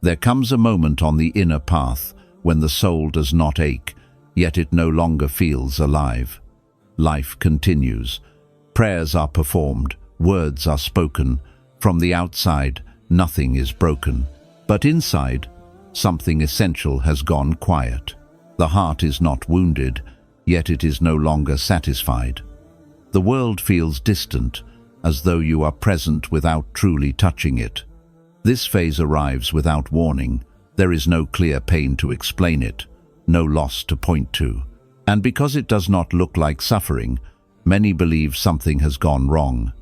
There comes a moment on the inner path when the soul does not ache, yet it no longer feels alive. Life continues. Prayers are performed, words are spoken. From the outside, nothing is broken. But inside, something essential has gone quiet. The heart is not wounded, yet it is no longer satisfied. The world feels distant, as though you are present without truly touching it. This phase arrives without warning. There is no clear pain to explain it, no loss to point to. And because it does not look like suffering, many believe something has gone wrong.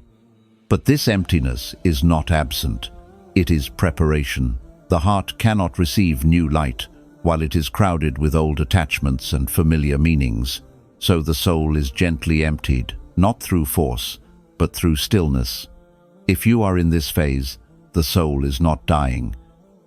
But this emptiness is not absent. It is preparation. The heart cannot receive new light while it is crowded with old attachments and familiar meanings. So the soul is gently emptied, not through force, but through stillness. If you are in this phase, the soul is not dying.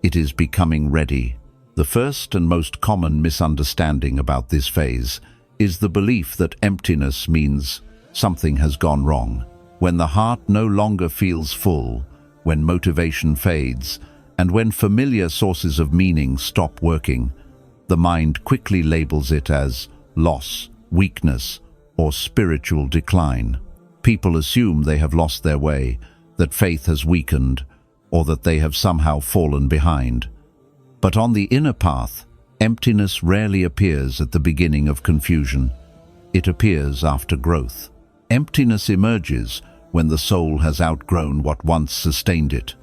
It is becoming ready. The first and most common misunderstanding about this phase is the belief that emptiness means something has gone wrong. When the heart no longer feels full, when motivation fades, and when familiar sources of meaning stop working, the mind quickly labels it as loss, weakness, or spiritual decline. People assume they have lost their way, that faith has weakened, or that they have somehow fallen behind. But on the inner path, emptiness rarely appears at the beginning of confusion. It appears after growth. Emptiness emerges when the soul has outgrown what once sustained it.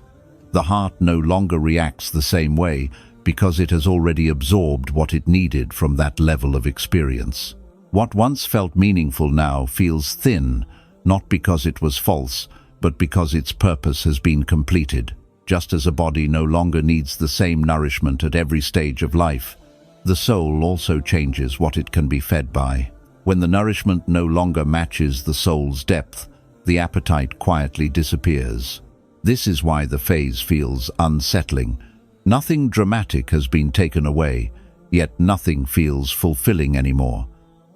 The heart no longer reacts the same way because it has already absorbed what it needed from that level of experience. What once felt meaningful now feels thin, not because it was false, but because its purpose has been completed. Just as a body no longer needs the same nourishment at every stage of life, the soul also changes what it can be fed by. When the nourishment no longer matches the soul's depth, the appetite quietly disappears. This is why the phase feels unsettling. Nothing dramatic has been taken away, yet nothing feels fulfilling anymore.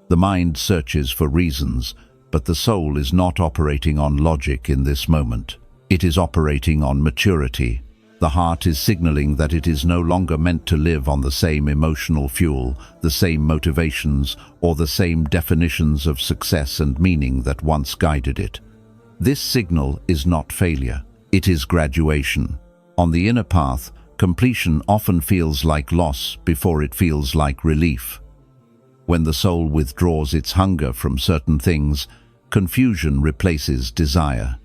The mind searches for reasons, but the soul is not operating on logic in this moment. It is operating on maturity. The heart is signaling that it is no longer meant to live on the same emotional fuel, the same motivations, or the same definitions of success and meaning that once guided it. This signal is not failure. It is graduation. On the inner path, completion often feels like loss before it feels like relief. When the soul withdraws its hunger from certain things, confusion replaces desire.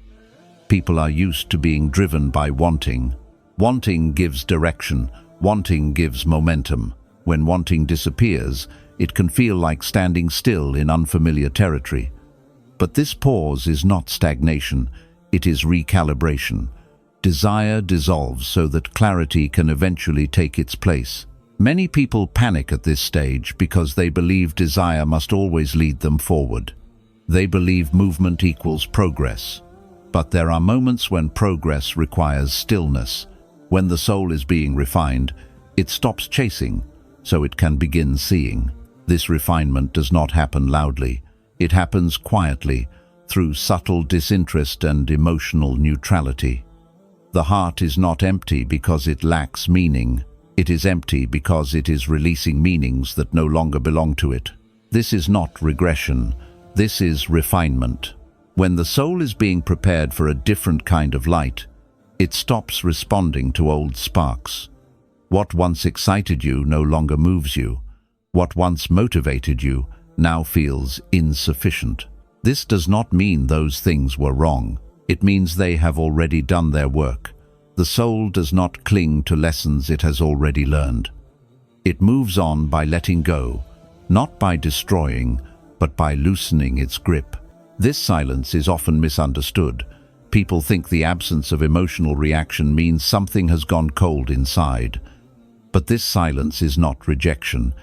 People are used to being driven by wanting. Wanting gives direction, wanting gives momentum. When wanting disappears, it can feel like standing still in unfamiliar territory. But this pause is not stagnation, it is recalibration. Desire dissolves so that clarity can eventually take its place. Many people panic at this stage because they believe desire must always lead them forward. They believe movement equals progress. But there are moments when progress requires stillness. When the soul is being refined, it stops chasing, so it can begin seeing. This refinement does not happen loudly. It happens quietly, through subtle disinterest and emotional neutrality. The heart is not empty because it lacks meaning. It is empty because it is releasing meanings that no longer belong to it. This is not regression. This is refinement. When the soul is being prepared for a different kind of light, it stops responding to old sparks. What once excited you no longer moves you. What once motivated you now feels insufficient. This does not mean those things were wrong. It means they have already done their work. The soul does not cling to lessons it has already learned. It moves on by letting go, not by destroying, but by loosening its grip. This silence is often misunderstood. People think the absence of emotional reaction means something has gone cold inside. But this silence is not rejection.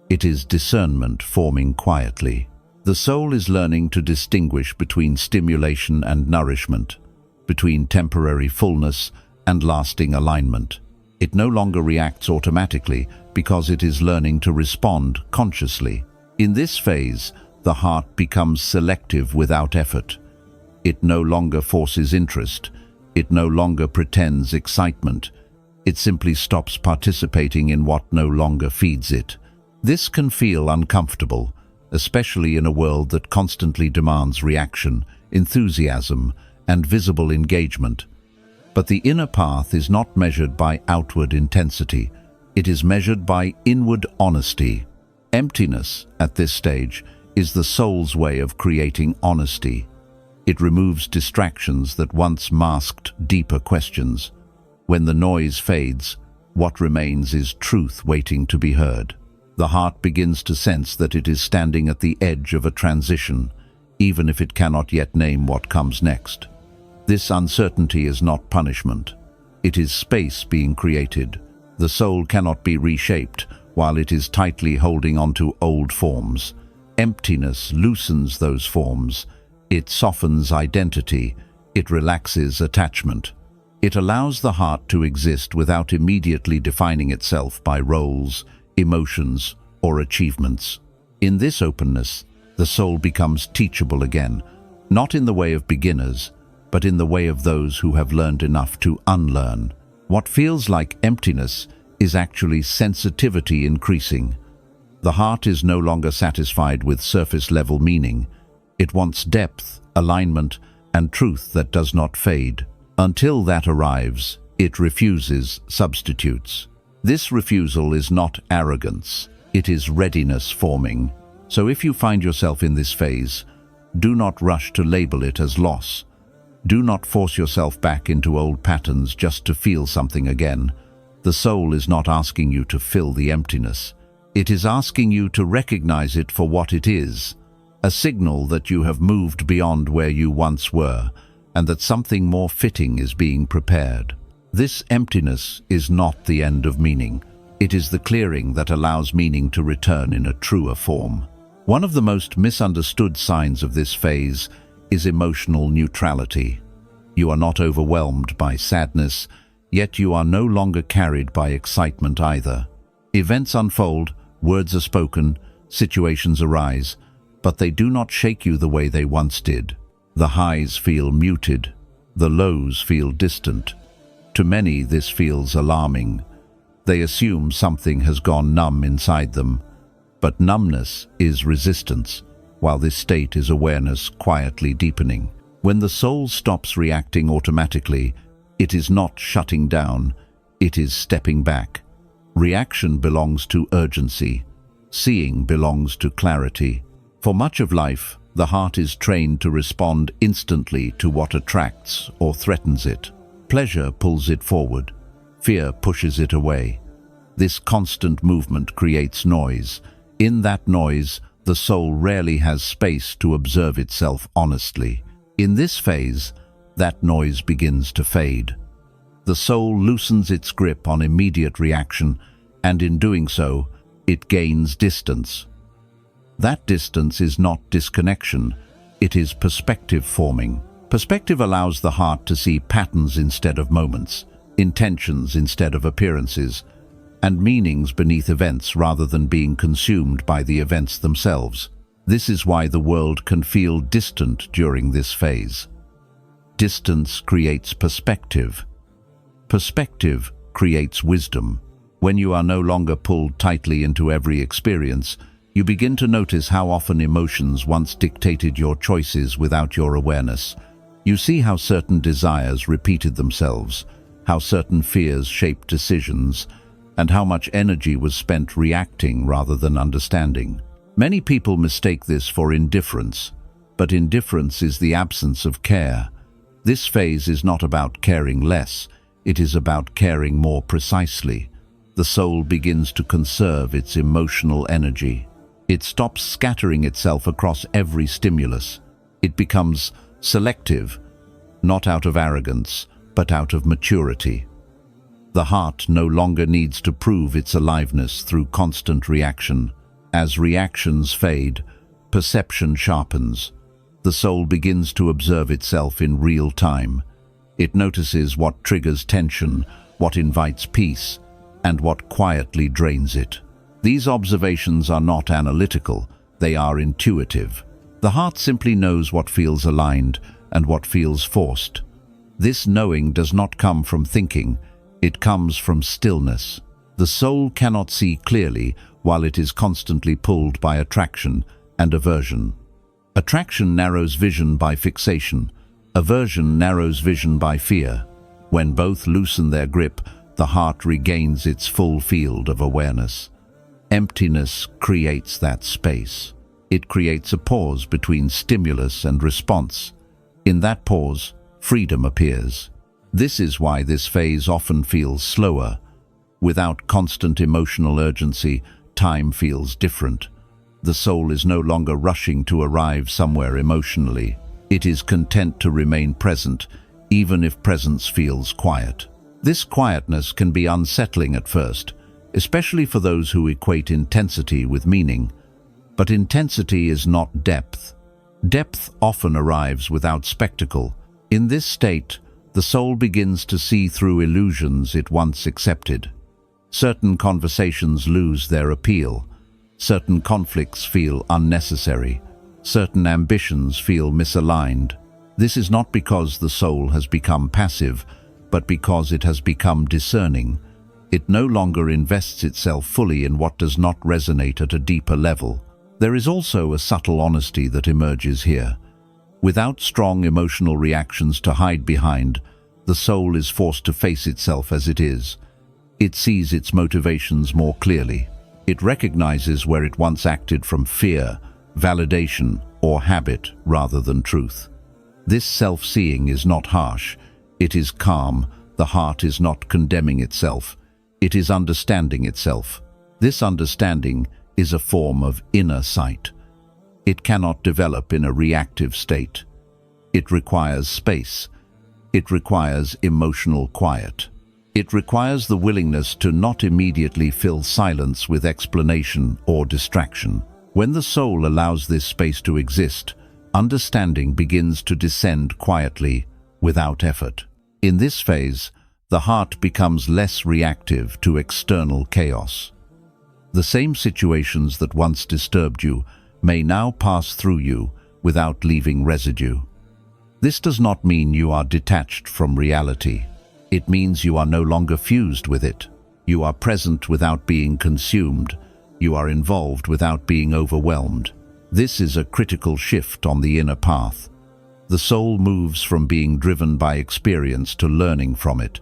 It is discernment forming quietly. The soul is learning to distinguish between stimulation and nourishment, between temporary fullness and lasting alignment. It no longer reacts automatically because it is learning to respond consciously. In this phase, the heart becomes selective without effort. It no longer forces interest. It no longer pretends excitement. It simply stops participating in what no longer feeds it. This can feel uncomfortable, especially in a world that constantly demands reaction, enthusiasm, and visible engagement. But the inner path is not measured by outward intensity. It is measured by inward honesty. Emptiness, at this stage, is the soul's way of creating honesty. It removes distractions that once masked deeper questions. When the noise fades, what remains is truth waiting to be heard. The heart begins to sense that it is standing at the edge of a transition, even if it cannot yet name what comes next. This uncertainty is not punishment. It is space being created. The soul cannot be reshaped while it is tightly holding onto old forms. Emptiness loosens those forms. It softens identity. It relaxes attachment. It allows the heart to exist without immediately defining itself by roles, emotions, or achievements. In this openness, the soul becomes teachable again, not in the way of beginners, but in the way of those who have learned enough to unlearn. What feels like emptiness is actually sensitivity increasing. The heart is no longer satisfied with surface-level meaning. It wants depth, alignment, and truth that does not fade. Until that arrives, it refuses substitutes. This refusal is not arrogance, it is readiness forming. So if you find yourself in this phase, do not rush to label it as loss. Do not force yourself back into old patterns just to feel something again. The soul is not asking you to fill the emptiness. It is asking you to recognize it for what it is, a signal that you have moved beyond where you once were, and that something more fitting is being prepared. This emptiness is not the end of meaning. It is the clearing that allows meaning to return in a truer form. One of the most misunderstood signs of this phase is emotional neutrality. You are not overwhelmed by sadness, yet you are no longer carried by excitement either. Events unfold, words are spoken, situations arise, but they do not shake you the way they once did. The highs feel muted, the lows feel distant. To many, this feels alarming. They assume something has gone numb inside them, but numbness is resistance, while this state is awareness quietly deepening. When the soul stops reacting automatically, it is not shutting down, it is stepping back. Reaction belongs to urgency. Seeing belongs to clarity. For much of life, the heart is trained to respond instantly to what attracts or threatens it. Pleasure pulls it forward. Fear pushes it away. This constant movement creates noise. In that noise, the soul rarely has space to observe itself honestly. In this phase, that noise begins to fade. The soul loosens its grip on immediate reaction, and in doing so, it gains distance. That distance is not disconnection, it is perspective forming. Perspective allows the heart to see patterns instead of moments, intentions instead of appearances, and meanings beneath events rather than being consumed by the events themselves. This is why the world can feel distant during this phase. Distance creates perspective. Perspective creates wisdom. When you are no longer pulled tightly into every experience, you begin to notice how often emotions once dictated your choices without your awareness. You see how certain desires repeated themselves, how certain fears shaped decisions, and how much energy was spent reacting rather than understanding. Many people mistake this for indifference, but indifference is the absence of care. This phase is not about caring less, it is about caring more precisely. The soul begins to conserve its emotional energy. It stops scattering itself across every stimulus. It becomes selective, not out of arrogance, but out of maturity. The heart no longer needs to prove its aliveness through constant reaction. As reactions fade, perception sharpens. The soul begins to observe itself in real time. It notices what triggers tension, what invites peace, and what quietly drains it. These observations are not analytical, they are intuitive. The heart simply knows what feels aligned and what feels forced. This knowing does not come from thinking, It comes from stillness. The soul cannot see clearly while it is constantly pulled by attraction and aversion. Attraction narrows vision by fixation. Aversion narrows vision by fear. When both loosen their grip, the heart regains its full field of awareness. Emptiness creates that space. It creates a pause between stimulus and response. In that pause, freedom appears. This is why this phase often feels slower. Without constant emotional urgency, time feels different. The soul is no longer rushing to arrive somewhere emotionally. It is content to remain present, even if presence feels quiet. This quietness can be unsettling at first, especially for those who equate intensity with meaning. But intensity is not depth. Depth often arrives without spectacle. In this state, the soul begins to see through illusions it once accepted. Certain conversations lose their appeal. Certain conflicts feel unnecessary. Certain ambitions feel misaligned. This is not because the soul has become passive, but because it has become discerning. It no longer invests itself fully in what does not resonate at a deeper level. There is also a subtle honesty that emerges here. Without strong emotional reactions to hide behind, the soul is forced to face itself as it is. It sees its motivations more clearly. It recognizes where it once acted from fear, validation, or habit rather than truth. This self-seeing is not harsh. It is calm. The heart is not condemning itself. It is understanding itself. This understanding is a form of inner sight. It cannot develop in a reactive state. It requires space. It requires emotional quiet. It requires the willingness to not immediately fill silence with explanation or distraction. When the soul allows this space to exist, understanding begins to descend quietly, without effort. In this phase, the heart becomes less reactive to external chaos. The same situations that once disturbed you may now pass through you without leaving residue. This does not mean you are detached from reality. It means you are no longer fused with it. You are present without being consumed. You are involved without being overwhelmed. This is a critical shift on the inner path. The soul moves from being driven by experience to learning from it.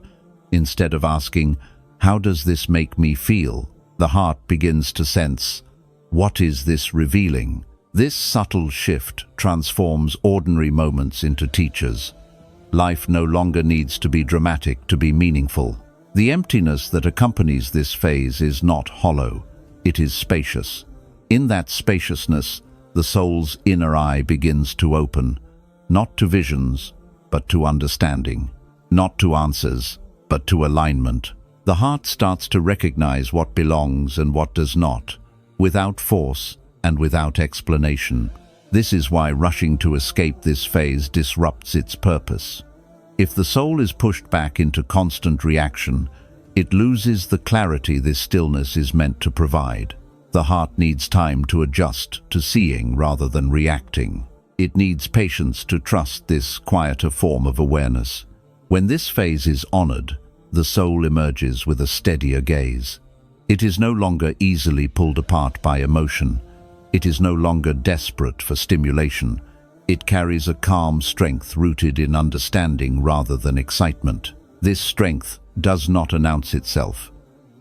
Instead of asking, "How does this make me feel?" the heart begins to sense, "What is this revealing?" This subtle shift transforms ordinary moments into teachers. Life no longer needs to be dramatic to be meaningful. The emptiness that accompanies this phase is not hollow. It is spacious. In that spaciousness, the soul's inner eye begins to open, not to visions, but to understanding, not to answers, but to alignment. The heart starts to recognize what belongs and what does not, without force and without explanation. This is why rushing to escape this phase disrupts its purpose. If the soul is pushed back into constant reaction, it loses the clarity this stillness is meant to provide. The heart needs time to adjust to seeing rather than reacting. It needs patience to trust this quieter form of awareness. When this phase is honored, the soul emerges with a steadier gaze. It is no longer easily pulled apart by emotion. It is no longer desperate for stimulation. It carries a calm strength rooted in understanding rather than excitement. This strength does not announce itself.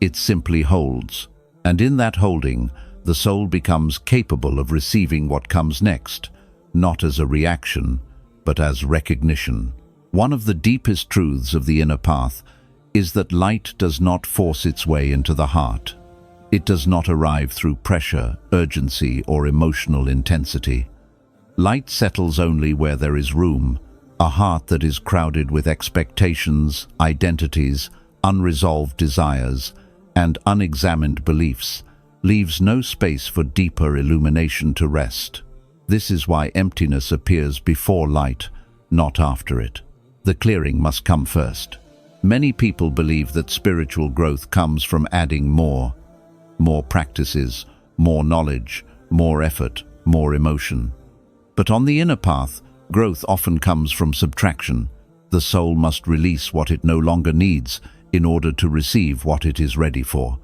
It simply holds. And in that holding, the soul becomes capable of receiving what comes next, not as a reaction, but as recognition. One of the deepest truths of the inner path is that light does not force its way into the heart. It does not arrive through pressure, urgency, or emotional intensity. Light settles only where there is room. A heart that is crowded with expectations, identities, unresolved desires, and unexamined beliefs leaves no space for deeper illumination to rest. This is why emptiness appears before light, not after it. The clearing must come first. Many people believe that spiritual growth comes from adding more practices, more knowledge, more effort, more emotion. But on the inner path, growth often comes from subtraction. The soul must release what it no longer needs, in order to receive what it is ready for.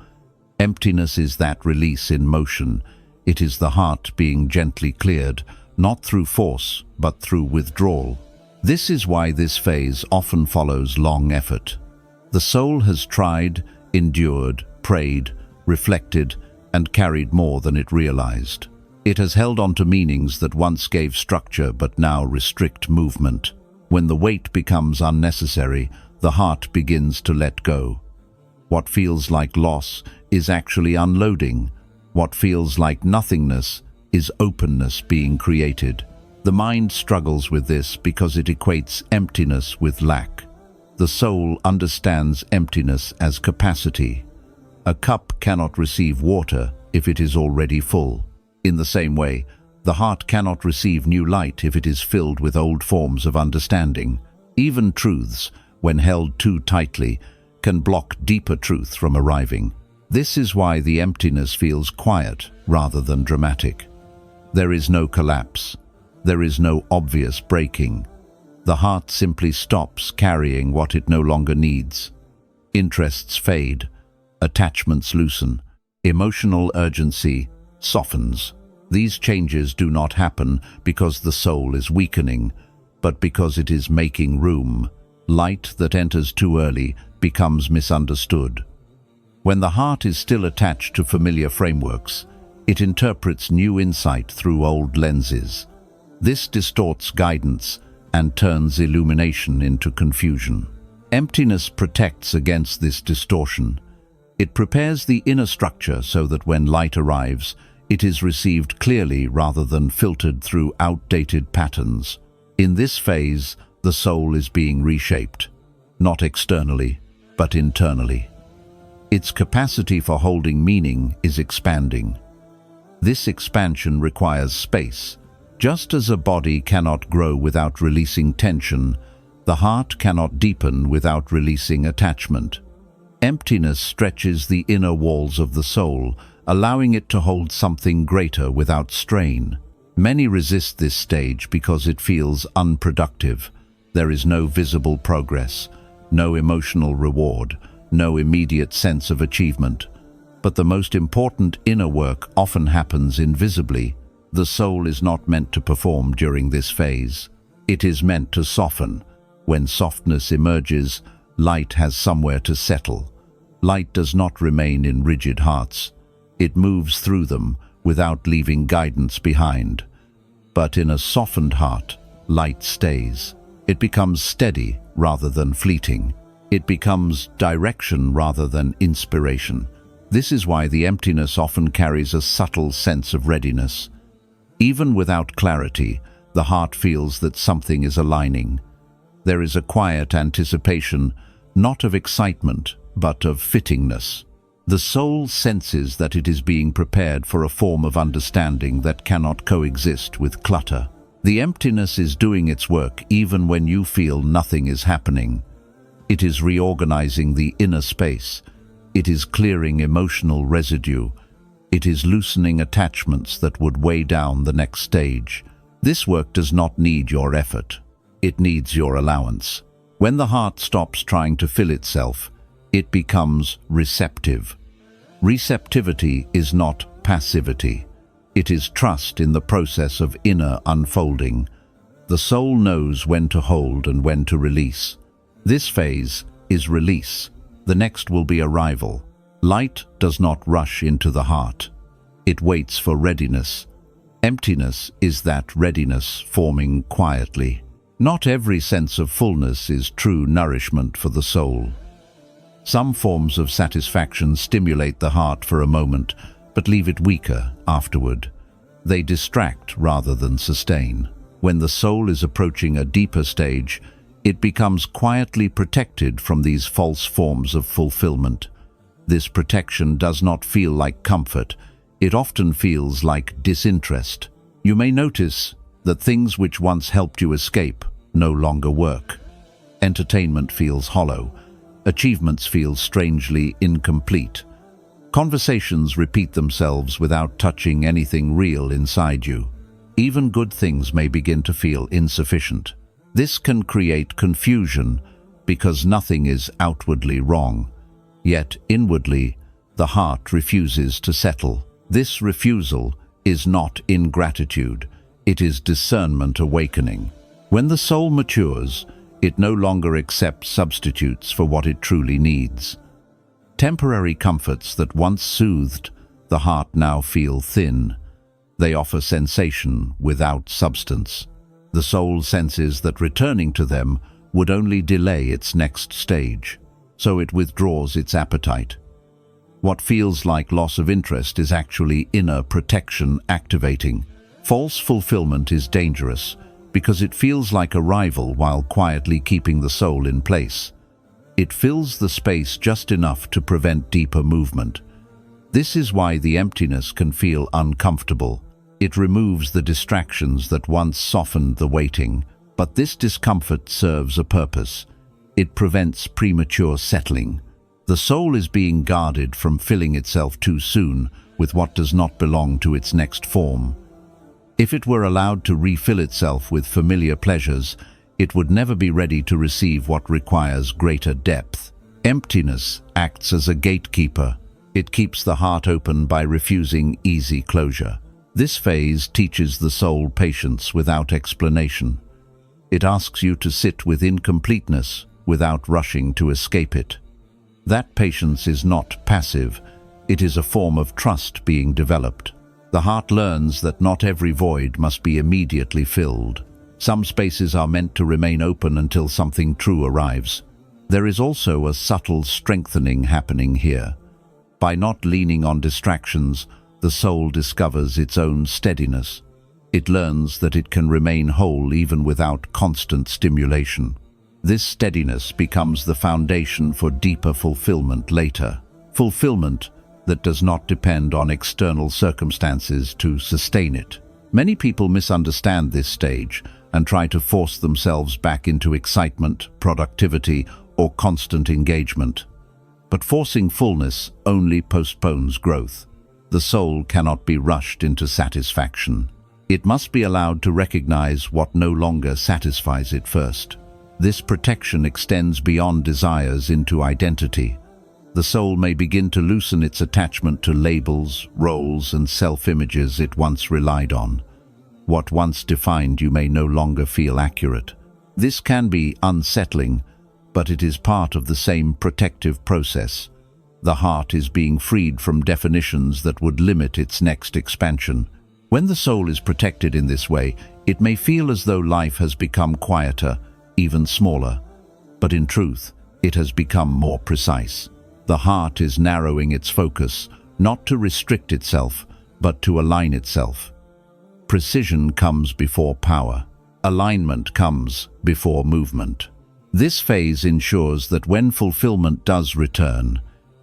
Emptiness is that release in motion. It is the heart being gently cleared, not through force, but through withdrawal. This is why this phase often follows long effort. The soul has tried, endured, prayed, reflected, and carried more than it realized. It has held on to meanings that once gave structure but now restrict movement. When the weight becomes unnecessary, the heart begins to let go. What feels like loss is actually unloading. What feels like nothingness is openness being created. The mind struggles with this because it equates emptiness with lack. The soul understands emptiness as capacity. A cup cannot receive water if it is already full. In the same way, the heart cannot receive new light if it is filled with old forms of understanding. Even truths, when held too tightly, can block deeper truth from arriving. This is why the emptiness feels quiet rather than dramatic. There is no collapse. There is no obvious breaking. The heart simply stops carrying what it no longer needs. Interests fade. Attachments loosen. Emotional urgency softens. These changes do not happen because the soul is weakening, but because it is making room. Light that enters too early becomes misunderstood. When the heart is still attached to familiar frameworks, it interprets new insight through old lenses. This distorts guidance and turns illumination into confusion. Emptiness protects against this distortion. It prepares the inner structure so that when light arrives, it is received clearly rather than filtered through outdated patterns. In this phase, the soul is being reshaped, not externally, but internally. Its capacity for holding meaning is expanding. This expansion requires space. Just as a body cannot grow without releasing tension, the heart cannot deepen without releasing attachment. Emptiness stretches the inner walls of the soul, allowing it to hold something greater without strain. Many resist this stage because it feels unproductive. There is no visible progress, no emotional reward, no immediate sense of achievement. But the most important inner work often happens invisibly. The soul is not meant to perform during this phase. It is meant to soften. When softness emerges, light has somewhere to settle. Light does not remain in rigid hearts. It moves through them without leaving guidance behind. But in a softened heart, light stays. It becomes steady rather than fleeting. It becomes direction rather than inspiration. This is why the emptiness often carries a subtle sense of readiness. Even without clarity, the heart feels that something is aligning. There is a quiet anticipation, not of excitement, but of fittingness. The soul senses that it is being prepared for a form of understanding that cannot coexist with clutter. The emptiness is doing its work even when you feel nothing is happening. It is reorganizing the inner space. It is clearing emotional residue. It is loosening attachments that would weigh down the next stage. This work does not need your effort. It needs your allowance. When the heart stops trying to fill itself, it becomes receptive. Receptivity is not passivity. It is trust in the process of inner unfolding. The soul knows when to hold and when to release. This phase is release. The next will be arrival. Light does not rush into the heart. It waits for readiness. Emptiness is that readiness forming quietly. Not every sense of fullness is true nourishment for the soul. Some forms of satisfaction stimulate the heart for a moment, but leave it weaker afterward. They distract rather than sustain. When the soul is approaching a deeper stage, it becomes quietly protected from these false forms of fulfillment. This protection does not feel like comfort. It often feels like disinterest. You may notice that things which once helped you escape no longer work. Entertainment feels hollow. Achievements feel strangely incomplete. Conversations repeat themselves without touching anything real inside you. Even good things may begin to feel insufficient. This can create confusion, because nothing is outwardly wrong. Yet inwardly, the heart refuses to settle. This refusal is not ingratitude, it is discernment awakening. When the soul matures, it no longer accepts substitutes for what it truly needs. Temporary comforts that once soothed the heart now feel thin. They offer sensation without substance. The soul senses that returning to them would only delay its next stage, so it withdraws its appetite. What feels like loss of interest is actually inner protection activating. False fulfillment is dangerous because it feels like arrival while quietly keeping the soul in place. It fills the space just enough to prevent deeper movement. This is why the emptiness can feel uncomfortable. It removes the distractions that once softened the waiting, but this discomfort serves a purpose. It prevents premature settling. The soul is being guarded from filling itself too soon with what does not belong to its next form. If it were allowed to refill itself with familiar pleasures, it would never be ready to receive what requires greater depth. Emptiness acts as a gatekeeper. It keeps the heart open by refusing easy closure. This phase teaches the soul patience without explanation. It asks you to sit with incompleteness without rushing to escape it. That patience is not passive, it is a form of trust being developed. The heart learns that not every void must be immediately filled. Some spaces are meant to remain open until something true arrives. There is also a subtle strengthening happening here. By not leaning on distractions, the soul discovers its own steadiness. It learns that it can remain whole even without constant stimulation. This steadiness becomes the foundation for deeper fulfillment later. Fulfillment that does not depend on external circumstances to sustain it. Many people misunderstand this stage and try to force themselves back into excitement, productivity, or constant engagement. But forcing fullness only postpones growth. The soul cannot be rushed into satisfaction. It must be allowed to recognize what no longer satisfies it first. This protection extends beyond desires into identity. The soul may begin to loosen its attachment to labels, roles, and self-images it once relied on. What once defined you may no longer feel accurate. This can be unsettling, but it is part of the same protective process. The heart is being freed from definitions that would limit its next expansion. When the soul is protected in this way, it may feel as though life has become quieter, even smaller. But in truth, it has become more precise. The heart is narrowing its focus, not to restrict itself, but to align itself. Precision comes before power. Alignment comes before movement. This phase ensures that when fulfillment does return,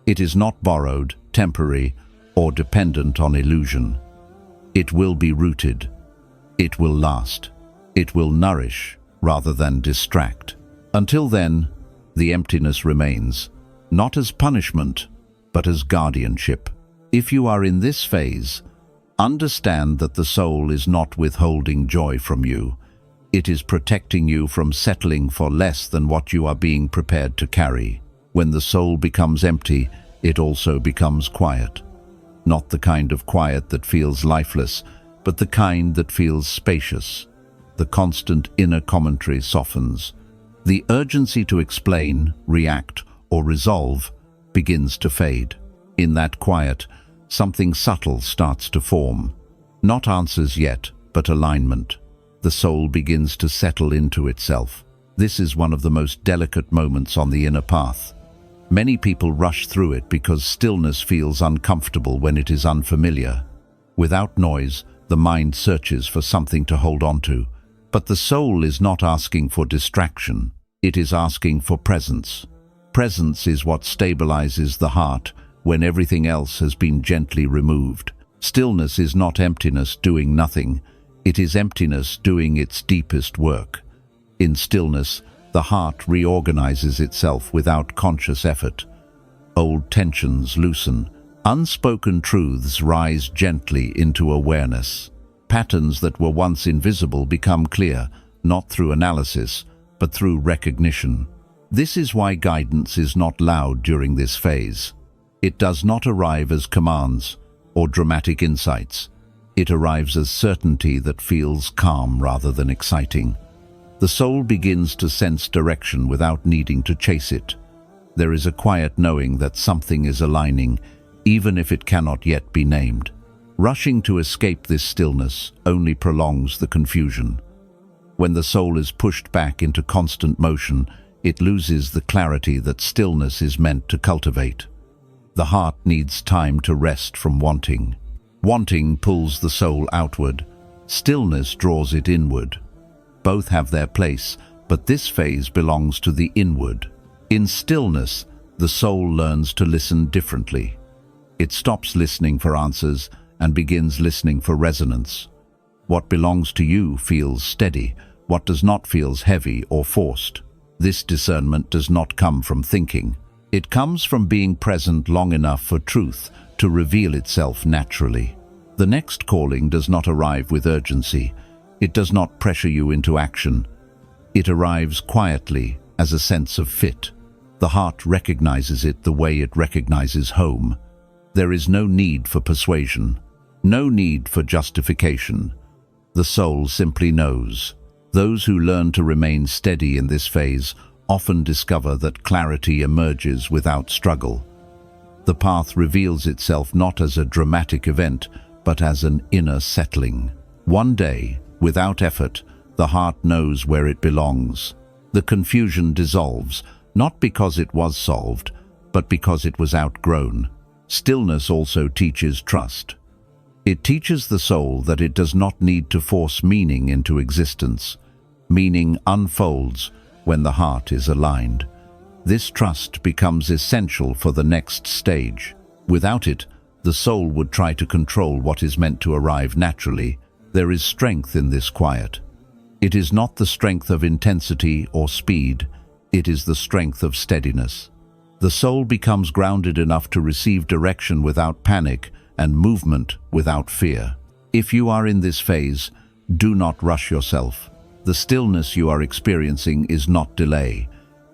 it is not borrowed, temporary, or dependent on illusion. It will be rooted. It will last. It will nourish rather than distract. Until then, the emptiness remains, not as punishment, but as guardianship. If you are in this phase, understand that the soul is not withholding joy from you. It is protecting you from settling for less than what you are being prepared to carry. When the soul becomes empty, it also becomes quiet. Not the kind of quiet that feels lifeless, but the kind that feels spacious. The constant inner commentary softens. The urgency to explain, react, or resolve begins to fade. In that quiet, something subtle starts to form. Not answers yet, but alignment. The soul begins to settle into itself. This is one of the most delicate moments on the inner path. Many people rush through it because stillness feels uncomfortable when it is unfamiliar. Without noise, the mind searches for something to hold on to. But the soul is not asking for distraction. It is asking for presence. Presence is what stabilizes the heart when everything else has been gently removed. Stillness is not emptiness doing nothing. It is emptiness doing its deepest work. In stillness, the heart reorganizes itself without conscious effort. Old tensions loosen. Unspoken truths rise gently into awareness. Patterns that were once invisible become clear, not through analysis, but through recognition. This is why guidance is not loud during this phase. It does not arrive as commands or dramatic insights. It arrives as certainty that feels calm rather than exciting. The soul begins to sense direction without needing to chase it. There is a quiet knowing that something is aligning, even if it cannot yet be named. Rushing to escape this stillness only prolongs the confusion. When the soul is pushed back into constant motion, it loses the clarity that stillness is meant to cultivate. The heart needs time to rest from wanting. Wanting pulls the soul outward. Stillness draws it inward. Both have their place, but this phase belongs to the inward. In stillness, the soul learns to listen differently. It stops listening for answers and begins listening for resonance. What belongs to you feels steady. What does not feels heavy or forced. This discernment does not come from thinking. It comes from being present long enough for truth to reveal itself naturally. The next calling does not arrive with urgency. It does not pressure you into action. It arrives quietly as a sense of fit. The heart recognizes it the way it recognizes home. There is no need for persuasion, no need for justification. The soul simply knows. Those who learn to remain steady in this phase often discover that clarity emerges without struggle. The path reveals itself not as a dramatic event, but as an inner settling. One day, without effort, the heart knows where it belongs. The confusion dissolves, not because it was solved, but because it was outgrown. Stillness also teaches trust. It teaches the soul that it does not need to force meaning into existence. Meaning unfolds when the heart is aligned. This trust becomes essential for the next stage. Without it, the soul would try to control what is meant to arrive naturally. There is strength in this quiet. It is not the strength of intensity or speed. It is the strength of steadiness. The soul becomes grounded enough to receive direction without panic and movement without fear. If you are in this phase, do not rush yourself. The stillness you are experiencing is not delay.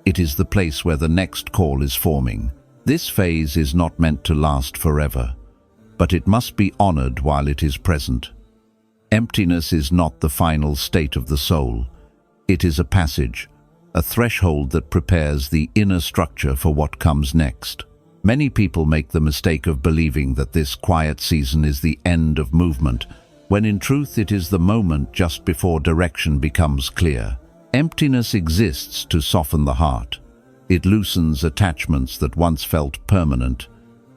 It is the place where the next call is forming. This phase is not meant to last forever, but it must be honored while it is present. Emptiness is not the final state of the soul. It is a passage, a threshold that prepares the inner structure for what comes next. Many people make the mistake of believing that this quiet season is the end of movement, when in truth it is the moment just before direction becomes clear. Emptiness exists to soften the heart. It loosens attachments that once felt permanent.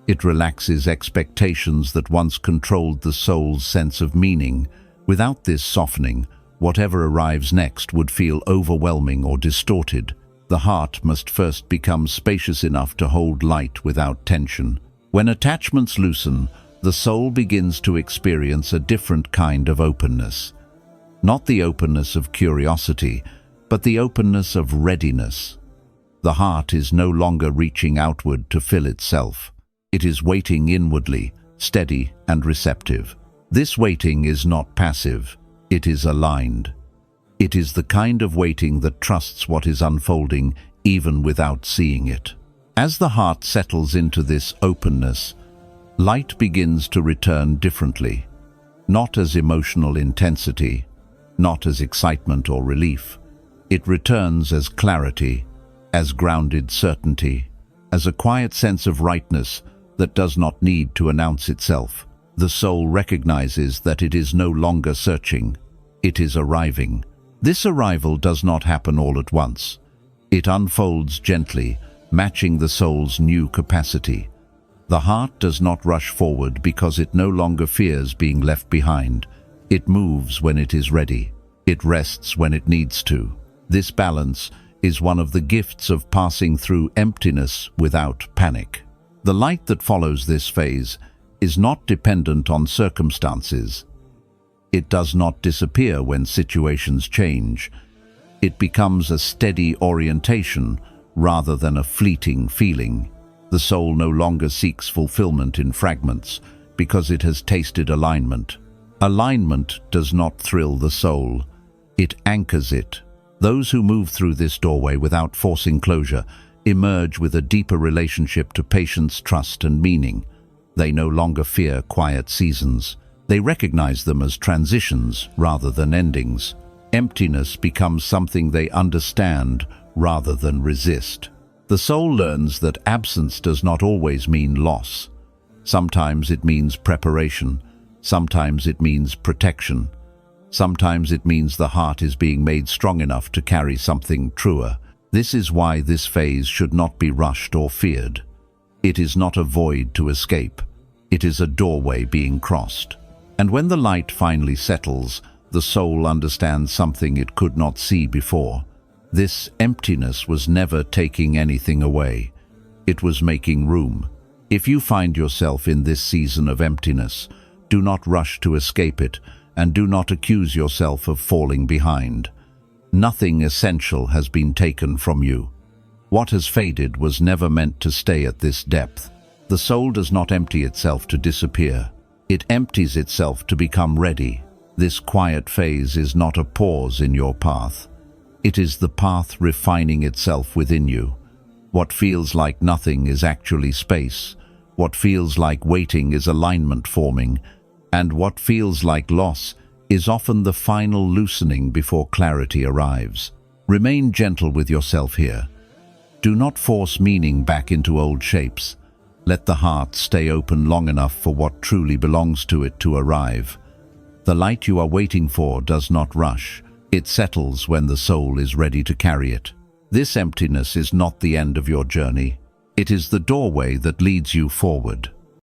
It relaxes expectations that once controlled the soul's sense of meaning. Without this softening, whatever arrives next would feel overwhelming or distorted. The heart must first become spacious enough to hold light without tension. When attachments loosen, the soul begins to experience a different kind of openness. Not the openness of curiosity, but the openness of readiness. The heart is no longer reaching outward to fill itself. It is waiting inwardly, steady and receptive. This waiting is not passive, it is aligned. It is the kind of waiting that trusts what is unfolding even without seeing it. As the heart settles into this openness, light begins to return differently, not as emotional intensity, not as excitement or relief. It returns as clarity, as grounded certainty, as a quiet sense of rightness that does not need to announce itself. The soul recognizes that it is no longer searching, it is arriving. This arrival does not happen all at once. It unfolds gently, matching the soul's new capacity. The heart does not rush forward because it no longer fears being left behind. It moves when it is ready. It rests when it needs to. This balance is one of the gifts of passing through emptiness without panic. The light that follows this phase is not dependent on circumstances. It does not disappear when situations change. It becomes a steady orientation rather than a fleeting feeling. The soul no longer seeks fulfillment in fragments because it has tasted alignment. Alignment does not thrill the soul. It anchors it. Those who move through this doorway without forcing closure emerge with a deeper relationship to patience, trust, and meaning. They no longer fear quiet seasons. They recognize them as transitions rather than endings. Emptiness becomes something they understand rather than resist. The soul learns that absence does not always mean loss. Sometimes it means preparation. Sometimes it means protection. Sometimes it means the heart is being made strong enough to carry something truer. This is why this phase should not be rushed or feared. It is not a void to escape. It is a doorway being crossed. And when the light finally settles, the soul understands something it could not see before. This emptiness was never taking anything away. It was making room. If you find yourself in this season of emptiness, do not rush to escape it, and do not accuse yourself of falling behind. Nothing essential has been taken from you. What has faded was never meant to stay at this depth. The soul does not empty itself to disappear. It empties itself to become ready. This quiet phase is not a pause in your path. It is the path refining itself within you. What feels like nothing is actually space. What feels like waiting is alignment forming. And what feels like loss is often the final loosening before clarity arrives. Remain gentle with yourself here. Do not force meaning back into old shapes. Let the heart stay open long enough for what truly belongs to it to arrive. The light you are waiting for does not rush. It settles when the soul is ready to carry it. This emptiness is not the end of your journey. It is the doorway that leads you forward.